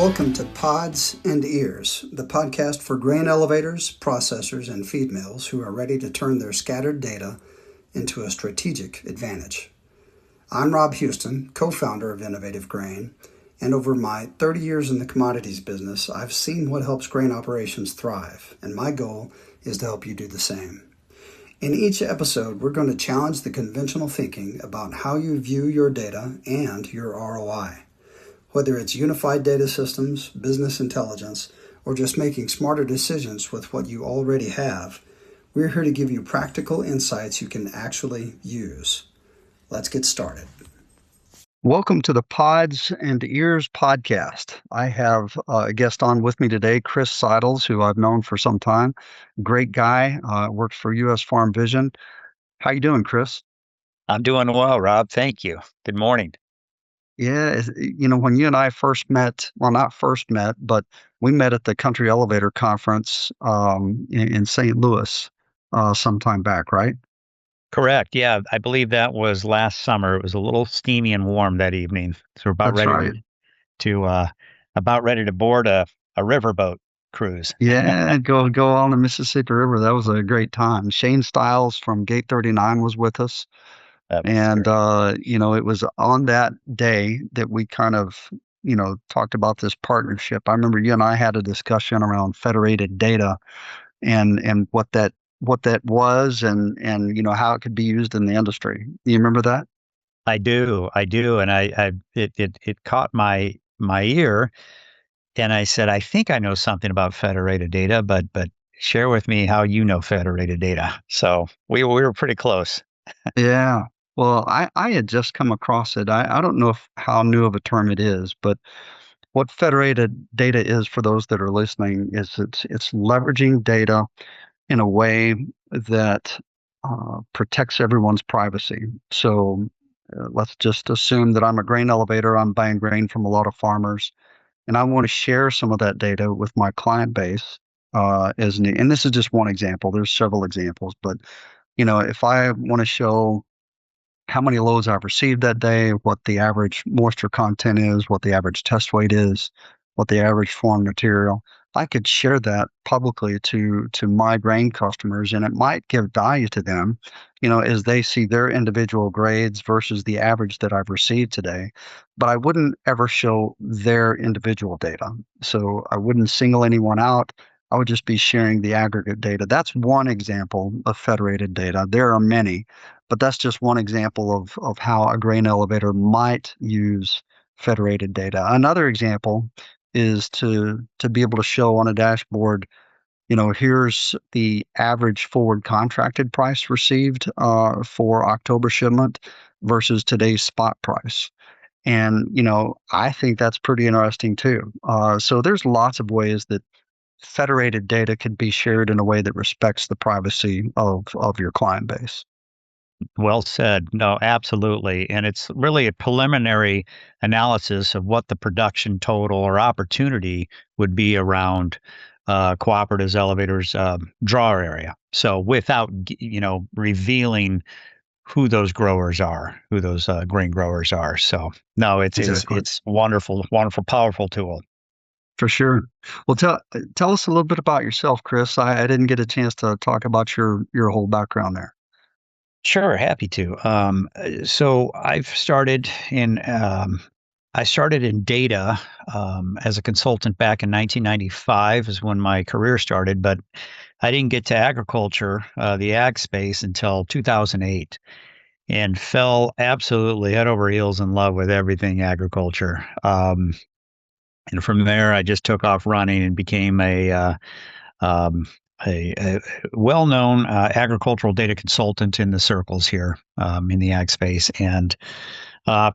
Welcome to Pods and Ears, the podcast for grain elevators, processors, and feed mills who are ready to turn their scattered data into a strategic advantage. I'm Rob Houston, co-founder of Innovative Grain, and over my 30 years in the commodities business, I've seen what helps grain operations thrive, and my goal is to help you do the same. In each episode, we're going to challenge the conventional thinking about how you view your data and your ROI. Whether it's unified data systems, business intelligence, or just making smarter decisions with what you already have, we're here to give you practical insights you can actually use. Let's get started. Welcome to the Pods and Ears podcast. I have a guest on with me today, Chris Seidels, who I've known for some time. Great guy, works for U.S. Farm Vision. How you doing, Chris? I'm doing well, Rob. Thank you. Good morning. Yeah, when you and I first met, well, not first met, but we met at the Country Elevator Conference in St. Louis sometime back, right? Correct. Yeah, I believe that was last summer. It was a little steamy and warm that evening. So we're That's right. about ready to board a riverboat cruise. Yeah, go on the Mississippi River. That was a great time. Shane Stiles from Gate 39 was with us. That's And, great. it was on that day that we kind of, talked about this partnership. I remember you and I had a discussion around federated data and what that was and how it could be used in the industry. You remember that? I do, and it caught my ear, and I said, I think I know something about federated data, but share with me how you know federated data. So we were pretty close. Yeah. Well, I had just come across it. I don't know how new of a term it is, but what federated data is for those that are listening is it's leveraging data in a way that protects everyone's privacy. So let's just assume that I'm a grain elevator. I'm buying grain from a lot of farmers, and I want to share some of that data with my client base. And this is just one example. There's several examples, but if I want to show how many loads I've received that day, what the average moisture content is, what the average test weight is, what the average form material. I could share that publicly to my grain customers, and it might give value to them, as they see their individual grades versus the average that I've received today. But I wouldn't ever show their individual data. So I wouldn't single anyone out. I would just be sharing the aggregate data. That's one example of federated data. There are many, but that's just one example of how a grain elevator might use federated data. Another example is to be able to show on a dashboard, here's the average forward contracted price received for October shipment versus today's spot price. And, I think that's pretty interesting too. So there's lots of ways that federated data can be shared in a way that respects the privacy of your client base. Well said. No, absolutely. And it's really a preliminary analysis of what the production total or opportunity would be around cooperatives, elevators, draw area. So without, revealing who those growers are, who those grain growers are. So no, Exactly. it's wonderful, wonderful, powerful tool. For sure. Well, tell us a little bit about yourself, Chris. I didn't get a chance to talk about your whole background there. Sure, happy to. So I started in data as a consultant back in 1995 is when my career started, but I didn't get to agriculture, the ag space, until 2008, and fell absolutely head over heels in love with everything agriculture. And from there, I just took off running and became um, a well-known agricultural data consultant in the circles here in the ag space, and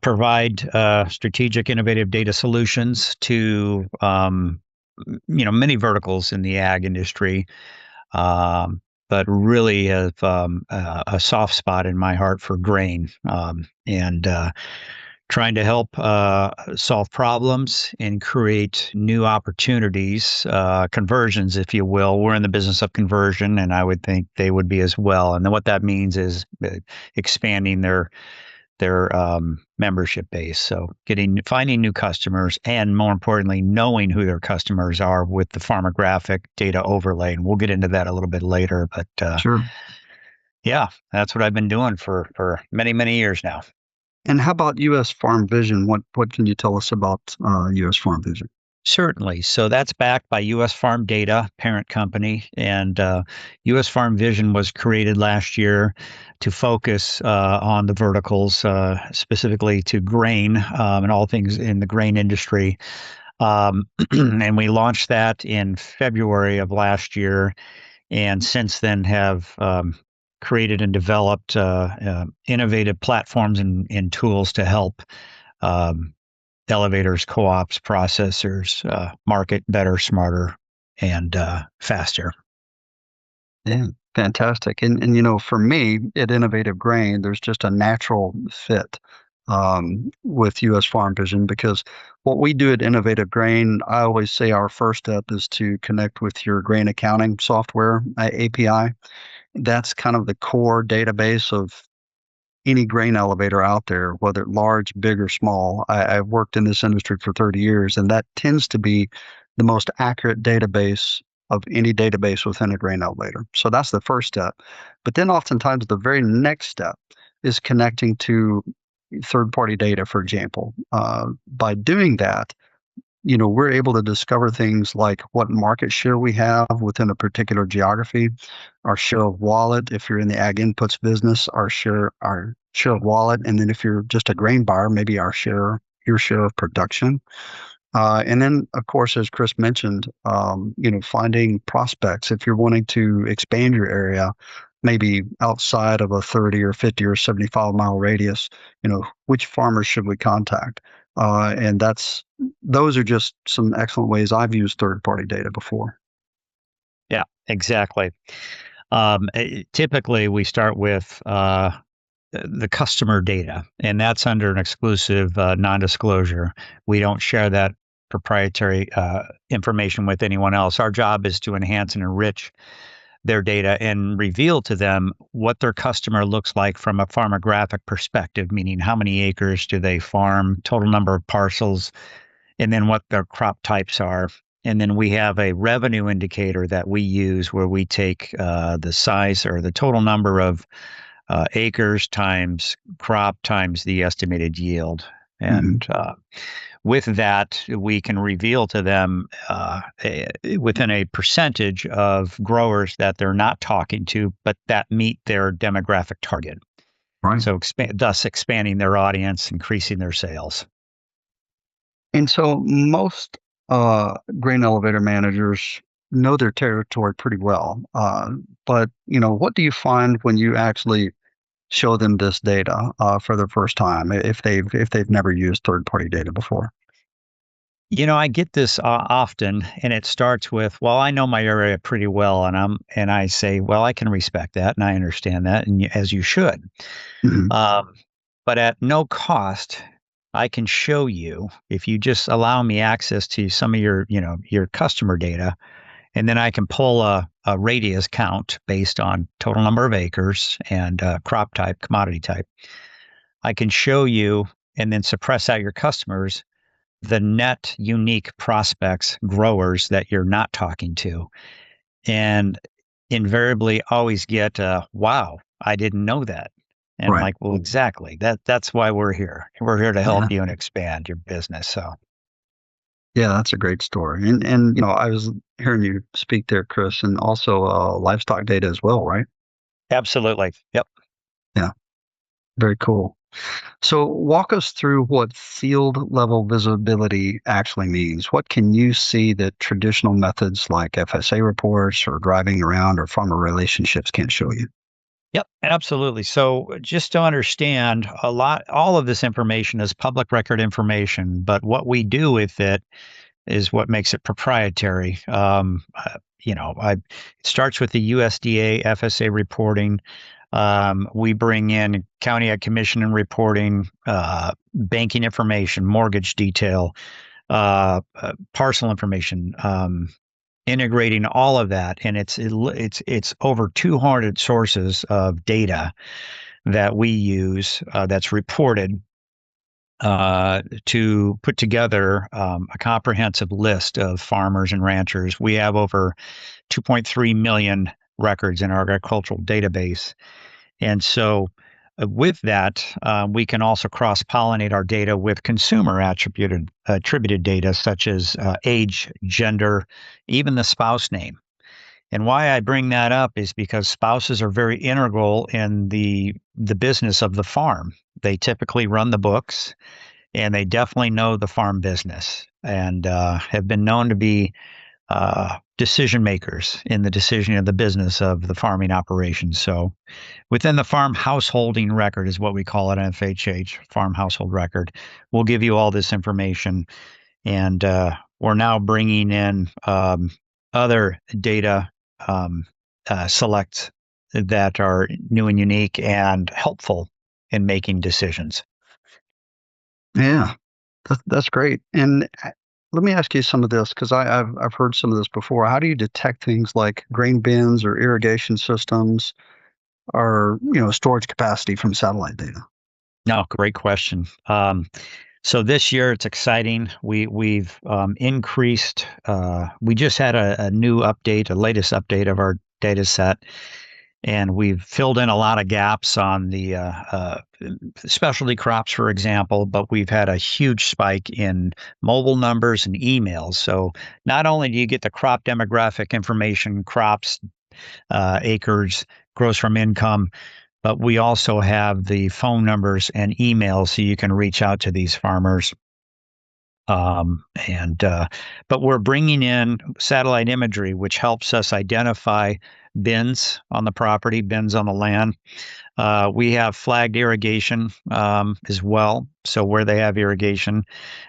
provide strategic, innovative data solutions to many verticals in the ag industry. But really have a soft spot in my heart for grain, and trying to help solve problems and create new opportunities, conversions, if you will. We're in the business of conversion, and I would think they would be as well. And then what that means is expanding their their membership base. So finding new customers, and more importantly, knowing who their customers are with the farmographic data overlay. And we'll get into that a little bit later. But Sure. yeah, that's what I've been doing for many, many years now. And how about U.S. Farm Vision? What can you tell us about U.S. Farm Vision? Certainly. So that's backed by U.S. Farm Data, parent company, and U.S. Farm Vision was created last year to focus on the verticals, specifically to grain and all things in the grain industry. And we launched that in February of last year, and since then have created and developed innovative platforms and tools to help. Um, Elevators, co-ops, processors, market better, smarter, and faster. Yeah, fantastic. And for me at Innovative Grain, there's just a natural fit with U.S. Farm Vision because what we do at Innovative Grain, I always say our first step is to connect with your grain accounting software API. That's kind of the core database of any grain elevator out there, whether large, big, or small. I've worked in this industry for 30 years, and that tends to be the most accurate database of any database within a grain elevator. So that's the first step. But then oftentimes the very next step is connecting to third party data, for example. By doing that, we're able to discover things like what market share we have within a particular geography, our share of wallet, if you're in the ag inputs business, our share of wallet, and then if you're just a grain buyer, maybe your share of production. And then, of course, as Chris mentioned, finding prospects if you're wanting to expand your area, maybe outside of a 30 or 50 or 75-mile radius, which farmers should we contact? And those are just some excellent ways I've used third-party data before. Yeah, exactly. Typically, we start with the customer data, and that's under an exclusive non-disclosure. We don't share that proprietary information with anyone else. Our job is to enhance and enrich their data and reveal to them what their customer looks like from a farmographic perspective, meaning how many acres do they farm, total number of parcels, and then what their crop types are. And then we have a revenue indicator that we use where we take the size or the total number of acres times crop times the estimated yield. Hmm. And with that, we can reveal to them within a percentage of growers that they're not talking to, but that meet their demographic target. Right. So thus expanding their audience, increasing their sales. And so most grain elevator managers know their territory pretty well. But what do you find when you actually show them this data for the first time if they've never used third party data before? I get this often, and it starts with, "Well, I know my area pretty well," and I say, "Well, I can respect that, and I understand that, and as you should." Hmm. Um, but at no cost, I can show you if you just allow me access to some of your customer data, and then I can pull a radius count based on total number of acres and crop type, commodity type. I can show you and then suppress out your customers the net unique prospects, growers that you're not talking to, and invariably always get, wow, I didn't know that. And I'm Right. like, well, exactly. That's why we're here. We're here to help Yeah. you and expand your business. So Yeah, that's a great story. And I was hearing you speak there, Chris, and also livestock data as well, right? absolutely. Yep. Yeah, very cool. So walk us through what field level visibility actually means. What can you see that traditional methods like FSA reports or driving around or farmer relationships can't show you? Yep, absolutely. So just to understand all of this information is public record information, but what we do with it is what makes it proprietary. It starts with the USDA FSA reporting. We bring in county ag commission and reporting, banking information, mortgage detail, parcel information, integrating all of that, and it's over 200 sources of data that we use that's reported to put together a comprehensive list of farmers and ranchers. We have over 2.3 million records in our agricultural database. And so, with that, we can also cross pollinate our data with consumer attributed data, such as age, gender, even the spouse name. And why I bring that up is because spouses are very integral in the business of the farm. They typically run the books, and they definitely know the farm business, and have been known to be decision makers in the decision of the business of the farming operations. So within the farm householding record is what we call it, FHH, farm household record. We'll give you all this information, and we're now bringing in other data selects that are new and unique and helpful in making decisions. Yeah, that's great. And let me ask you some of this because I've heard some of this before. How do you detect things like grain bins or irrigation systems or storage capacity from satellite data? No, great question. So this year it's exciting. We've increased. We just had a new update, a latest update of our data set, and we've filled in a lot of gaps on the specialty crops, for example. But we've had a huge spike in mobile numbers and emails. So not only do you get the crop demographic information, crops, acres, gross from income, but we also have the phone numbers and emails so you can reach out to these farmers. But we're bringing in satellite imagery, which helps us identify bins on the property, bins on the land. We have flagged irrigation as well, so where they have irrigation,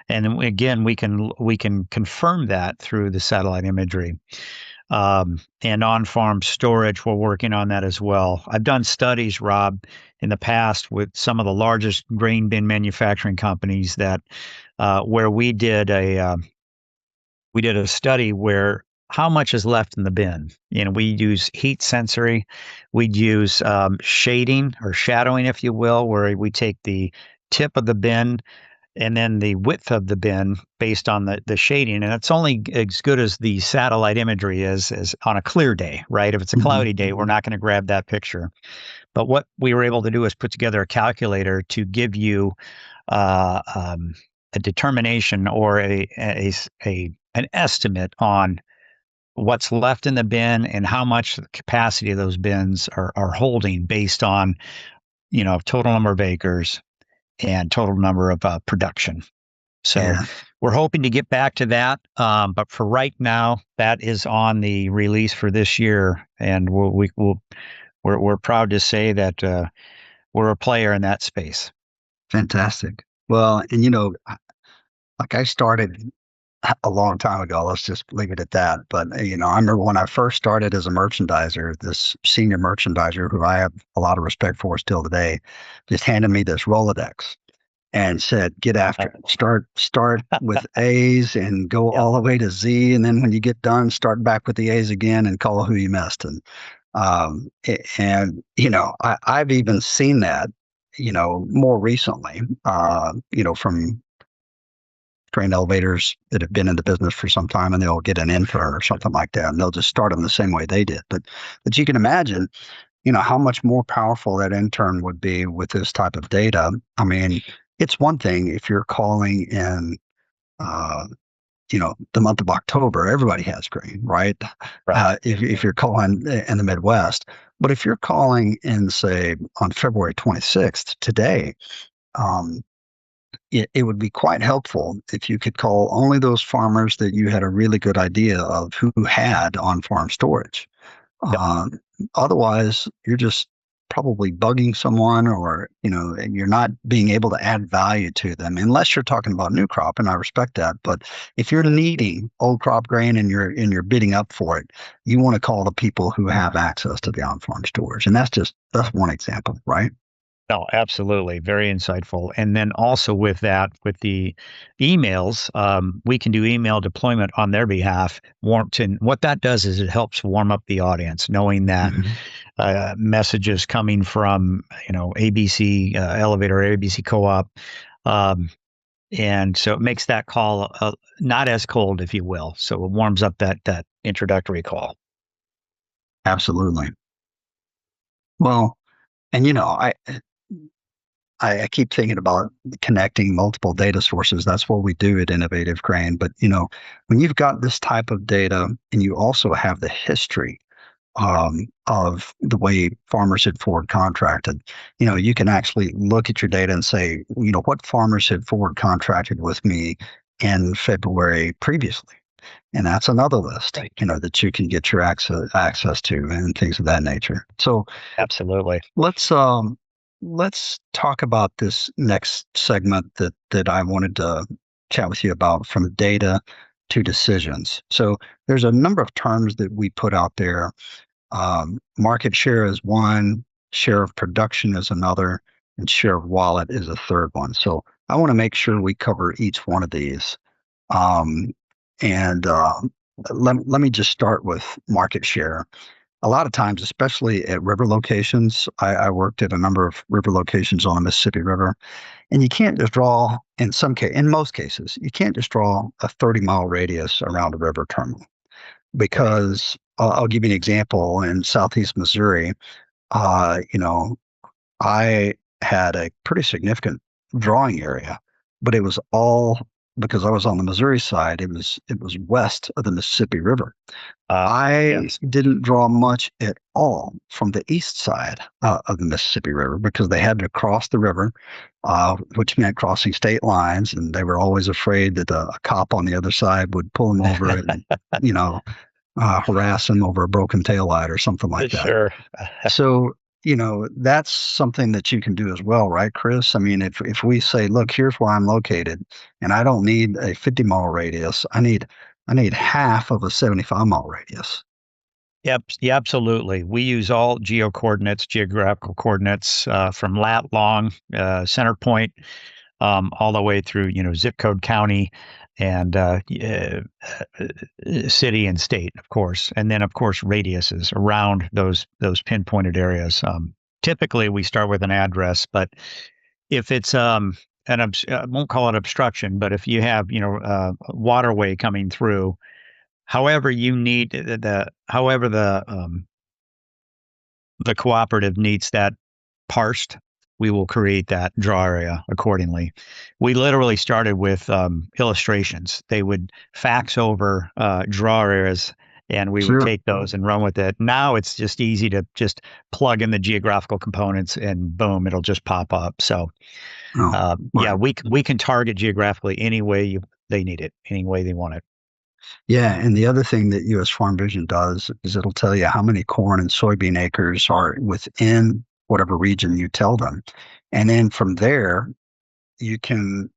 and again, we can confirm that through the satellite imagery. And on-farm storage, we're working on that as well. I've done studies, Rob, in the past with some of the largest grain bin manufacturing companies that where we did a study where how much is left in the bin. We use heat sensory, we'd use shading or shadowing, if you will, where we take the tip of the bin and then the width of the bin based on the shading. And it's only as good as the satellite imagery is on a clear day, right? If it's a Hmm. cloudy day, we're not going to grab that picture. But what we were able to do is put together a calculator to give you uh, um, a determination or an estimate on what's left in the bin and how much the capacity of those bins are holding based on total number of acres and total number of production. So Yeah, we're hoping to get back to that. But for right now, that is on the release for this year. And we're proud to say that we're a player in that space. fantastic. Well, and like I started a long time ago. Let's just leave it at that. But I remember when I first started as a merchandiser, this senior merchandiser who I have a lot of respect for still today, just handed me this Rolodex and said, "Get after it. Start with A's and go Yep. all the way to Z, and then when you get done, start back with the A's again and call who you missed." And I've even seen that more recently, from train elevators that have been in the business for some time, and they'll get an intern or something like that, and they'll just start them the same way they did. But you can imagine, how much more powerful that intern would be with this type of data. I mean, it's one thing if you're calling in, uh, the month of October, everybody has grain, right? Right. If you're calling in the Midwest, but if you're calling in, say, on February 26th, today, um, it would be quite helpful if you could call only those farmers that you had a really good idea of who had on-farm storage. Yep. Uh, Otherwise, you're just probably bugging someone, or and you're not being able to add value to them unless you're talking about new crop, and I respect that. But if you're needing old crop grain and you're bidding up for it, you want to call the people who have access to the on-farm storage, and that's one example, right? No, absolutely. Very insightful. And then also with that, with the emails, we can do email deployment on their behalf. And what that does is it helps warm up the audience, knowing that Mhm. messages coming from ABC elevator, ABC co-op, um, and so it makes that call not as cold, if you will. So it warms up that introductory call. Absolutely. Well, and I keep thinking about connecting multiple data sources. That's what we do at Innovative Grain. But when you've got this type of data and you also have the history of the way farmers had forward contracted, you can actually look at your data and say, what farmers had forward contracted with me in February previously. And that's another list, Right. that you can get your access to and things of that nature. So Absolutely. let's um let's talk about this next segment that I wanted to chat with you about, from data to decisions. So there's a number of terms that we put out there. Market share is one, share of production is another, and share of wallet is a third one. So I want to make sure we cover each one of these. Um, and let me just start with market share. A lot of times, especially at river locations, I worked at a number of river locations on the Mississippi River, and you can't just draw, in most cases, you can't just draw a 30-mile radius around a river terminal, Right. because I'll give you an example. In southeast Missouri, uh, you know, I had a pretty significant drawing area, but it was all because I was on the Missouri side. It was west of the Mississippi River. I Yes. didn't draw much at all from the east side of the Mississippi River, because they had to cross the river, which meant crossing state lines, and they were always afraid that a cop on the other side would pull them over and, you know, harass them over a broken taillight or something like that. Sure. So, that's something that you can do as well, right, Chris? I mean, if we say, look, here's where I'm located, and I don't need a 50-mile radius, I need half of a 75-mile radius. Yep, yeah, absolutely. We use all geo coordinates, geographical coordinates, from lat long, center point, all the way through, zip code, county, and city and state, of course, and then of course radiuses around those pinpointed areas. Typically, we start with an address, but if it's I won't call it obstruction, but if you have a waterway coming through, however you need however the cooperative needs that parsed, we will create that draw area accordingly. We literally started with illustrations. They would fax over draw areas, and we would Sure. take those and run with it. Now it's just easy to just plug in the geographical components, and boom, it'll just pop up. So Oh, yeah, right. we can target geographically any way they need it, any way they want it. Yeah, and the other thing that U.S. Farm Vision does is it'll tell you how many corn and soybean acres are within whatever region you tell them. And then from there, you can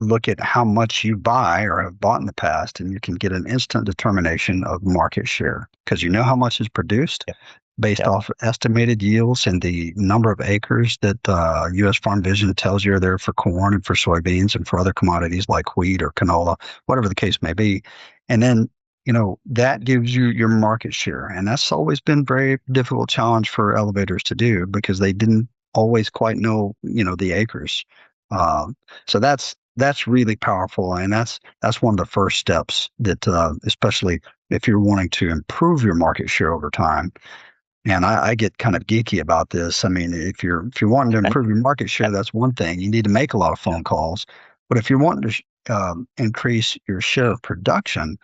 look at how much you buy or have bought in the past, and you can get an instant determination of market share, because you know how much is produced Yep. based Yep. off estimated yields and the number of acres that U.S. Farm Vision tells you are there for corn and for soybeans and for other commodities like wheat or canola, whatever the case may be. And then, that gives you your market share. And that's always been very difficult challenge for elevators to do, because they didn't always quite know, the acres. Um, so that's really powerful, and that's one of the first steps that, especially if you're wanting to improve your market share over time. And I get kind of geeky about this. I mean, if you're wanting to improve your market share, that's one thing. You need to make a lot of Yeah, phone calls. But if you're wanting to increase your share of production,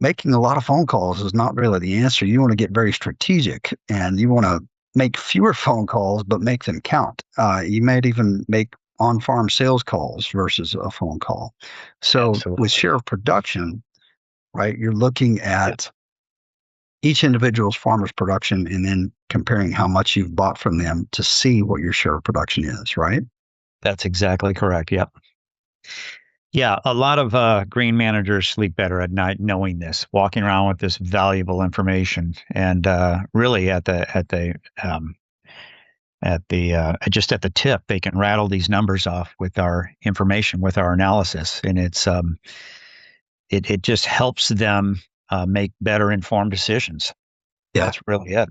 making a lot of phone calls is not really the answer. You want to get very strategic, and you want to make fewer phone calls, but make them count. You might even make on-farm sales calls versus a phone call. So with absolutely. share of production, right, you're looking Yeah, at each individual's farmer's production and then comparing how much you've bought from them to see what your share of production is, right? that's exactly correct. Yep. Yeah, a lot of green managers sleep better at night knowing this, walking around with this valuable information, and really at the just at the tip, they can rattle these numbers off with our information, with our analysis, and it just helps them make better informed decisions. Yeah. That's really it.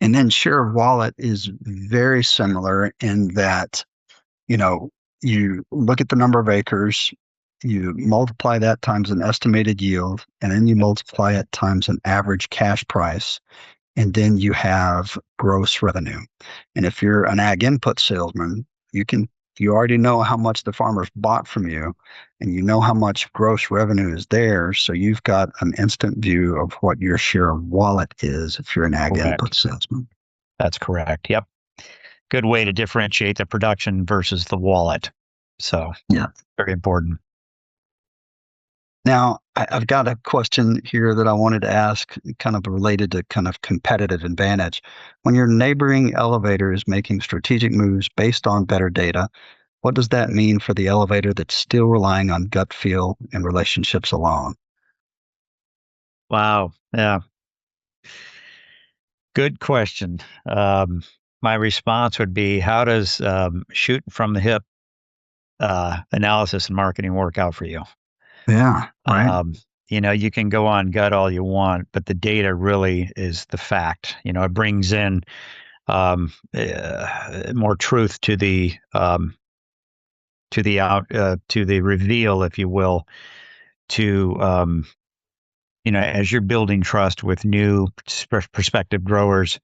And then share of wallet is very similar in that, you know, you look at the number of acres, you multiply that times an estimated yield, and then you multiply it times an average cash price, and then you have gross revenue. And if you're an ag input salesman, you can you already know how much the farmers bought from you, and you know how much gross revenue is there. So you've got an instant view of what your share of wallet is if you're an ag input Correct. salesman. That's correct. Yep. Good way to differentiate the production versus the wallet. So Yeah. very important. Now, I've got a question here that I wanted to ask, kind of related to kind of competitive advantage. When your neighboring elevator is making strategic moves based on better data, what does that mean for the elevator that's still relying on gut feel and relationships alone? Wow. Yeah. Good question. My response would be, how does shooting from the hip analysis and marketing work out for you? Yeah, right. Um, you can go on gut all you want, but the data really is the fact. It brings in more truth to the reveal, if you will, to as you're building trust with new prospective growers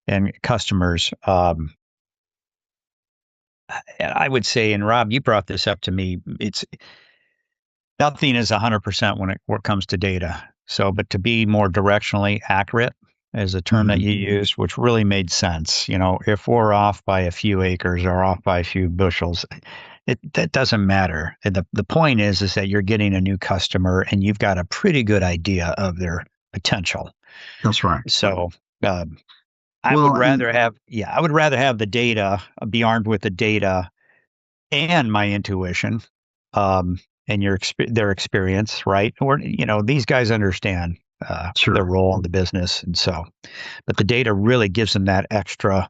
and customers. I would say, and Rob, you brought this up to me. It's nothing is 100% when it comes to data. So, but to be more directionally accurate is a term that Hmm. you used, which really made sense. If we're off by a few acres or off by a few bushels, that doesn't matter. And the point is that you're getting a new customer and you've got a pretty good idea of their potential. That's right. So, um, Well, and I would rather have the data, be armed with the data and my intuition, um, and their experience, right? Or these guys understand their sure, role in the business, and so, but the data really gives them that extra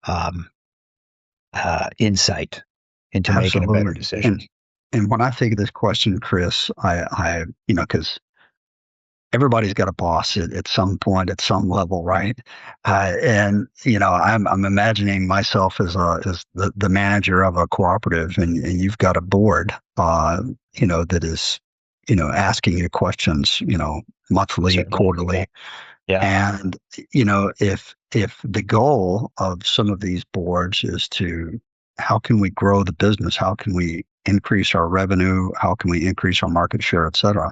um, insight into making a better absolutely. decision. And when I think of this question, Chris, because everybody's got a boss at some point, at some level, right? And I'm imagining myself as the manager of a cooperative, and you've got a board, that is, asking you questions, monthly, Certainly, quarterly, yeah, and if the goal of some of these boards is to how can we grow the business, how can we increase our revenue, how can we increase our market share, et cetera,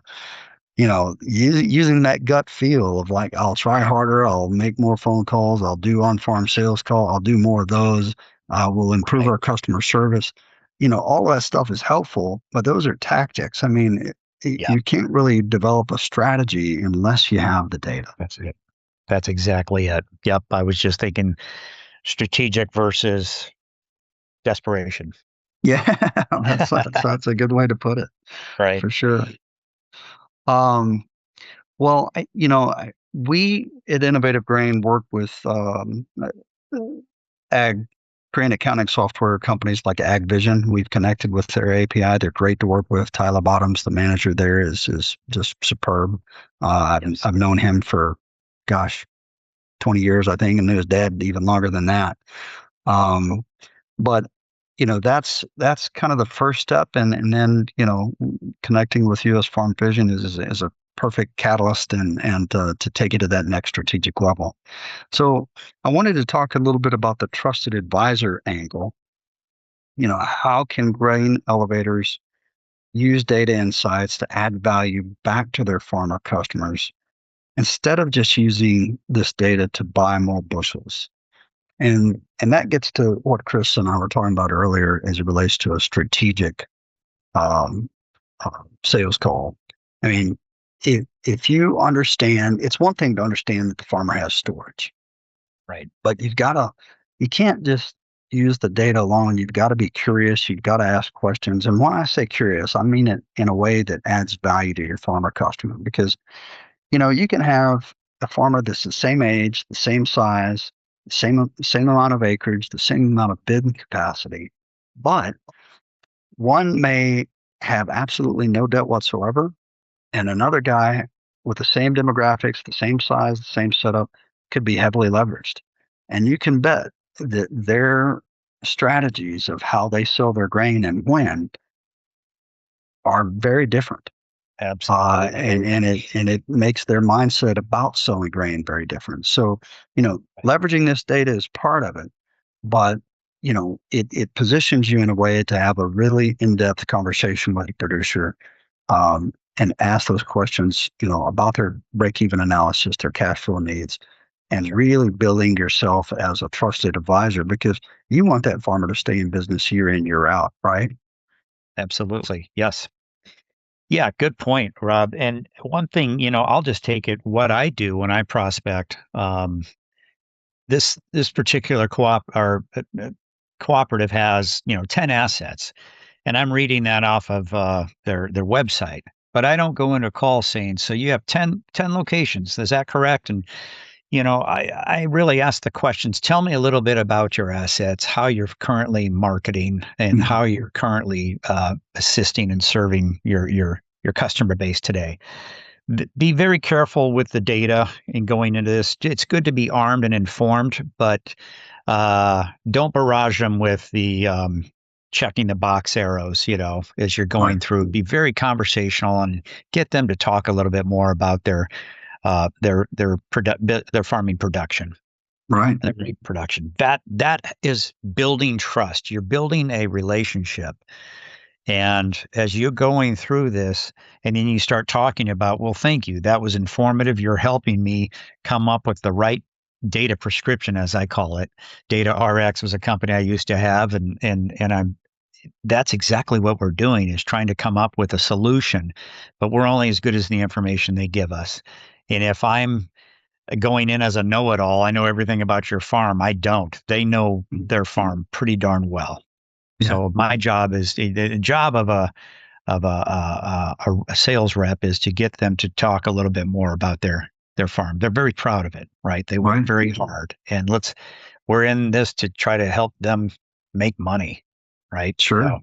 using that gut feel of like, I'll try harder, I'll make more phone calls, I'll do on-farm sales call, I'll do more of those, we'll improve right, our customer service. All that stuff is helpful, but those are tactics. I mean, yeah, you can't really develop a strategy unless you have the data. that's it. That's exactly it. Yep, I was just thinking strategic versus desperation. Yeah, that's a good way to put it, Right. for sure. Um, well, we at Innovative Grain work with ag grain accounting software companies like AgVision. We've connected with their API. They're great to work with. Tyler Bottoms, the manager there, is just superb. Yes. I've known him for, gosh, 20 years, I think, and knew his dad even longer than that. Um, but that's kind of the first step, and then connecting with U.S. Farm Vision is a perfect catalyst and to take it to that next strategic level. So I wanted to talk a little bit about the trusted advisor angle. How can grain elevators use data insights to add value back to their farmer customers instead of just using this data to buy more bushels? And that gets to what Chris and I were talking about earlier as it relates to a strategic um, sales call. I mean, if you understand, it's one thing to understand that the farmer has storage, Right. but you can't just use the data alone. You've got to be curious. You've got to ask questions. And when I say curious, I mean it in a way that adds value to your farmer customer, because you can have a farmer that's the same age, the same size, same amount of acreage, the same amount of bid capacity, but one may have absolutely no debt whatsoever, and another guy with the same demographics, the same size, the same setup. could be heavily leveraged. And you can bet that their strategies of how they sell their grain and when are very different. Absolutely. And it makes their mindset about selling grain very different. So, leveraging this data is part of it, but it positions you in a way to have a really in-depth conversation with the producer, and ask those questions, about their break-even analysis, their cash flow needs, and really building yourself as a trusted advisor because you want that farmer to stay in business year in, year out, right? Absolutely. Yes. Yeah, good point, Rob. And one thing, I'll just take it what I do when I prospect. This particular cooperative has 10 assets, and I'm reading that off of their website. But I don't go into a call saying, so you have ten locations. Is that correct? And I really ask the questions. Tell me a little bit about your assets, how you're currently marketing, and Mhm. how you're currently assisting and serving your customer base today. Be very careful with the data in going into this. It's good to be armed and informed, but don't barrage them with the checking the box arrows, as you're Right, going through. Be very conversational and get them to talk a little bit more about their farming production, right, their meat production. That is building trust. You're building a relationship. And as you're going through this, and then you start talking about, well, thank you. That was informative. You're helping me come up with the right data prescription, as I call it. Data RX was a company I used to have, and I'm that's exactly what we're doing is trying to come up with a solution, but we're only as good as the information they give us. And if I'm going in as a know-it-all, I know everything about your farm. I don't. They know mm, their farm pretty darn well. yeah, So my job is the job of a sales rep is to get them to talk a little bit more about their farm. They're very proud of it, right? They work right, very hard, and we're in this to try to help them make money, right? sure. So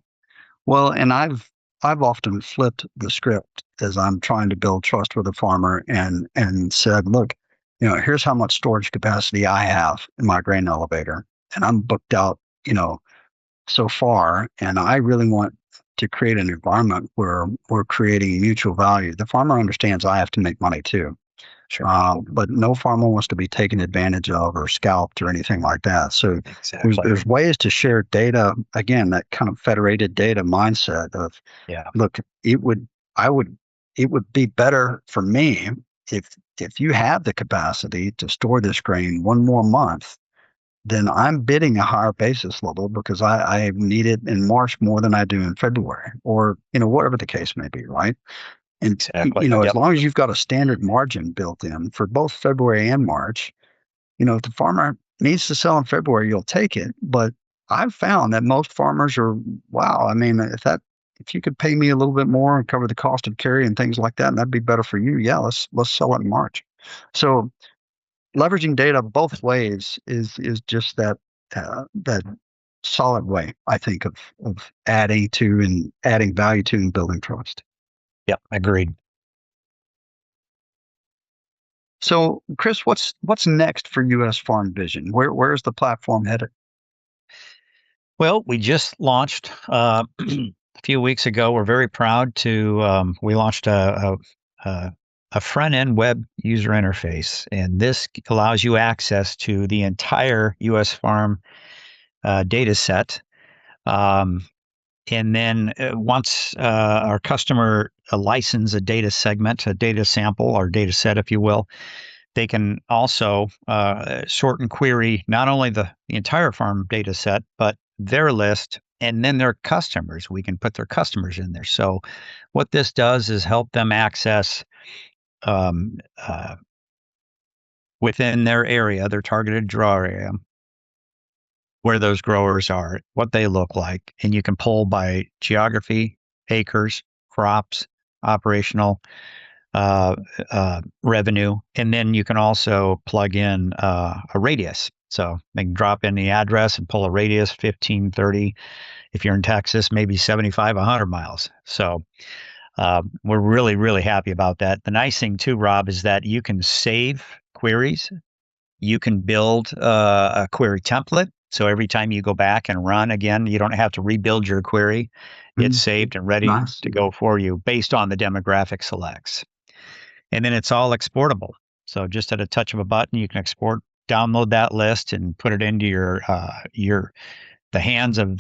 Well, and I've often flipped the script as I'm trying to build trust with a farmer and said, look, here's how much storage capacity I have in my grain elevator, and I'm booked out, so far, and I really want to create an environment where we're creating mutual value. The farmer understands I have to make money too. sure, But no farmer wants to be taken advantage of or scalped or anything like that. So exactly, there's ways to share data. Again, that kind of federated data mindset of, yeah, look, I would, it would be better for me if you have the capacity to store this grain one more month. Then I'm bidding a higher basis level because I need it in March more than I do in February, or whatever the case may be, right? And exactly, as yep, long as you've got a standard margin built in for both February and March, if the farmer needs to sell in February, you'll take it. But I've found that most farmers are, wow, I mean, if you could pay me a little bit more and cover the cost of carry and things like that, and that'd be better for you. Yeah, let's sell it in March. So leveraging data both ways is just that solid way, I think, of adding to and adding value to and building trust. yep, agreed. So, Chris, what's next for U.S. Farm Vision? Where's the platform headed? Well, we just launched a few weeks ago. We're very proud to we launched a front end web user interface, and this allows you access to the entire U.S. farm data set. Um, and then once our customer license a data segment, a data sample, or data set, if you will, they can also sort and query not only the entire farm data set, but their list and then their customers. We can put their customers in there. So, what this does is help them access um, uh, within their area, their targeted draw area, where those growers are, what they look like. And you can pull by geography, acres, crops, operational revenue. And then you can also plug in a radius. So they can drop in the address and pull a radius 15, 30. If you're in Texas, maybe 75, 100 miles. So we're really, really happy about that. The nice thing too, Rob, is that you can save queries You can build a query template. So every time you go back and run again, you don't have to rebuild your query. It's Mm, saved and ready nice. to go for you based on the demographic selects. And then it's all exportable. So just at a touch of a button, you can download that list and put it into the hands of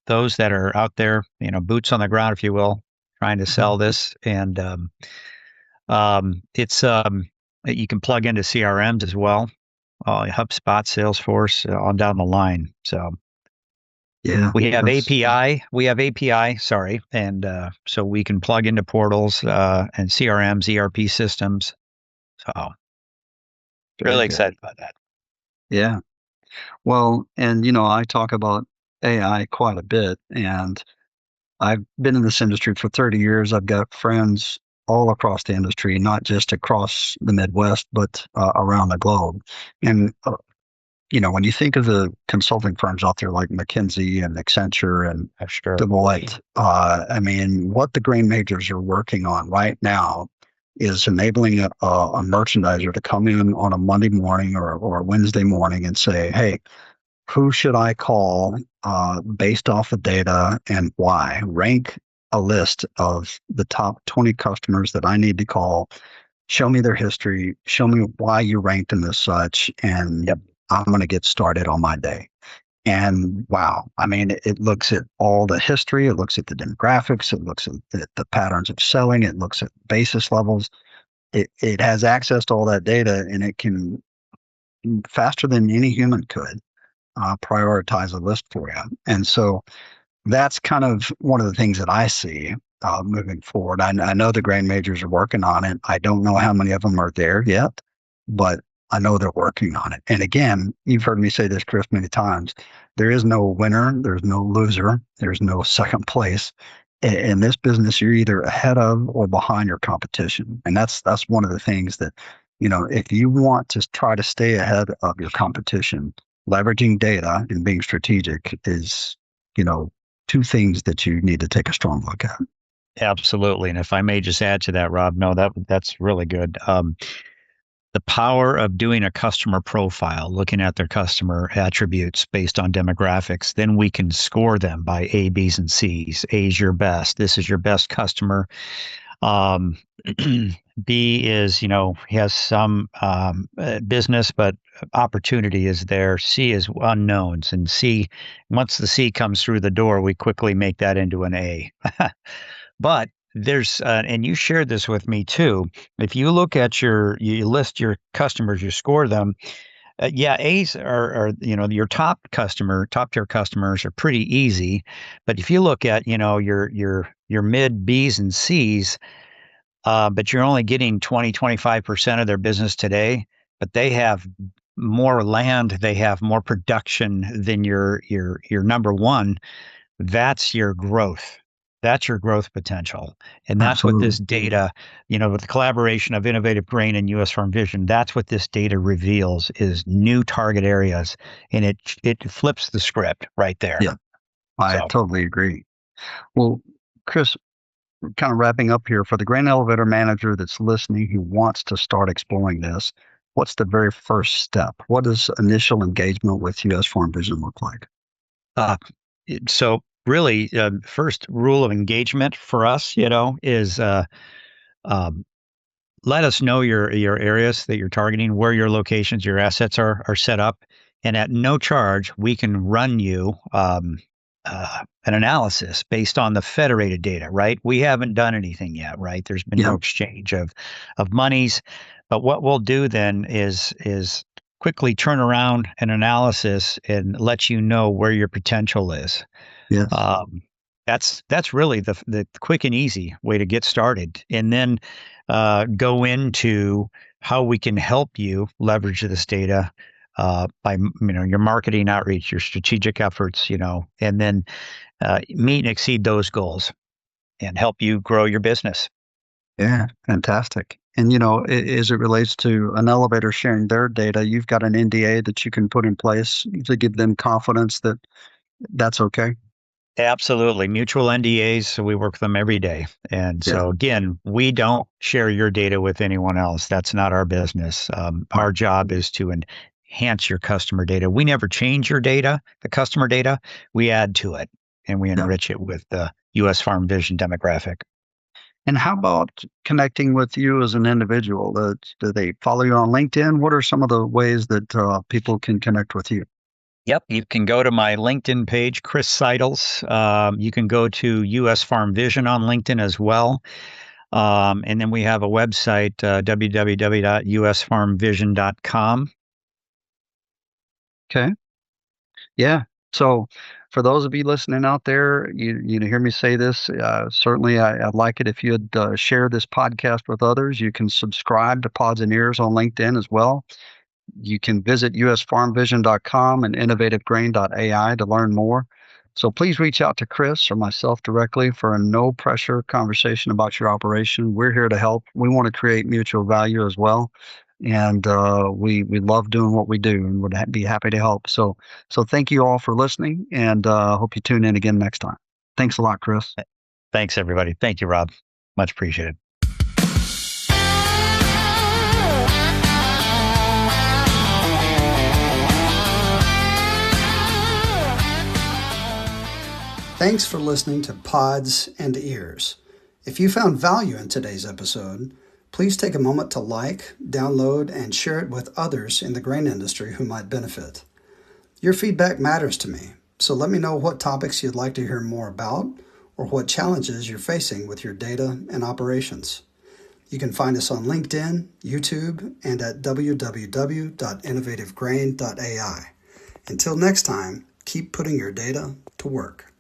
those that are out there, boots on the ground, if you will, trying to Mhm. sell this. And it's you can plug into CRMs as well, HubSpot, Salesforce, on down the line. So Yeah, we have that's API, sorry, and so we can plug into portals and CRMs, ERP systems. So very really good. excited about that. Yeah. Well, and I talk about AI quite a bit, and I've been in this industry for 30 years. I've got friends all across the industry, not just across the Midwest, but around the globe. And when you think of the consulting firms out there like McKinsey and Accenture and Sure. Deloitte, I mean, what the grain majors are working on right now is enabling a merchandiser to come in on a Monday morning or a Wednesday morning and say, hey, who should I call based off of data and why? Rank a list of the top 20 customers that I need to call. Show me their history. Show me why you ranked them as such. Yep. And I'm going to get started on my day. And wow, I mean, it looks at all the history. It looks at the demographics. It looks at the patterns of selling. It looks at basis levels. It has access to all that data and it can faster than any human could prioritize a list for you. And so that's kind of one of the things that I see moving forward. I know the grain majors are working on it. I don't know how many of them are there yet, but I know they're working on it. And again, you've heard me say this, Chris, many times. There is no winner. There's no loser. There's no second place. In this business, you're either ahead of or behind your competition. And that's one of the things that, if you want to try to stay ahead of your competition, leveraging data and being strategic is, you know, two things that you need to take a strong look at. Absolutely. And if I may just add to that, Rob, no, that's really good. The power of doing a customer profile, looking at their customer attributes based on demographics, then we can score them by A, B's, and C's. A is your best. This is your best customer. Um, B is, he has some business, but opportunity is there. C is unknowns. And C, once the C comes through the door, we quickly make that into an A. But and you shared this with me too. If you look at you list your customers, you score them. Yeah, A's are, your top tier customers are pretty easy. But if you look at, your mid B's and C's, but you're only getting 25% of their business today, but they have more land, they have more production than your number one. That's your growth. That's your growth potential. And that's what Absolutely. this data, with the collaboration of Innovative Grain and US Farm Vision, that's what this data reveals is new target areas. And it flips the script right there. Yeah, I So totally agree. Well, Chris, kind of wrapping up here for the grain elevator manager that's listening who wants to start exploring this, what's the very first step? What does initial engagement with US Farm Vision look like? uh so really first rule of engagement for us, is um, let us know your areas that you're targeting, where your locations, your assets are set up, and at no charge, we can run you an analysis based on the federated data. Right? We haven't done anything yet. Right? There's been no Yeah, exchange of monies, but what we'll do then is quickly turn around an analysis and let you know where your potential is. yes, um, that's really the quick and easy way to get started, and then go into how we can help you leverage this data by your marketing outreach, your strategic efforts, and then meet and exceed those goals and help you grow your business. yeah, fantastic. And as it relates to an elevator sharing their data, you've got an NDA that you can put in place to give them confidence that that's okay. Absolutely. Mutual NDAs, so we work with them every day. And Yeah. so, again, we don't share your data with anyone else. That's not our business. Right. Our job is to enhance your customer data. We never change your data, the customer data. We add to it and we Yeah. enrich it with the U.S. Farm Vision demographic. And how about connecting with you as an individual? Do they follow you on LinkedIn? What are some of the ways that people can connect with you? Yep, you can go to my LinkedIn page, Chris Seidels. You can go to US Farm Vision on LinkedIn as well. And then we have a website, www.usfarmvision.com. Okay. Yeah. So, for those of you listening out there, you hear me say this. Certainly, I'd like it if you'd share this podcast with others. You can subscribe to Pods and Ears on LinkedIn as well. You can visit usfarmvision.com and innovativegrain.ai to learn more. So please reach out to Chris or myself directly for a no pressure conversation about your operation. We're here to help. We want to create mutual value as well. And we love doing what we do and would be happy to help. So thank you all for listening, and hope you tune in again next time. Thanks a lot, Chris. Thanks, everybody. Thank you, Rob. Much appreciated. Thanks for listening to Pods and Ears. If you found value in today's episode, please take a moment to like, download, and share it with others in the grain industry who might benefit. Your feedback matters to me, so let me know what topics you'd like to hear more about or what challenges you're facing with your data and operations. You can find us on LinkedIn, YouTube, and at www.innovativegrain.ai. Until next time, keep putting your data to work.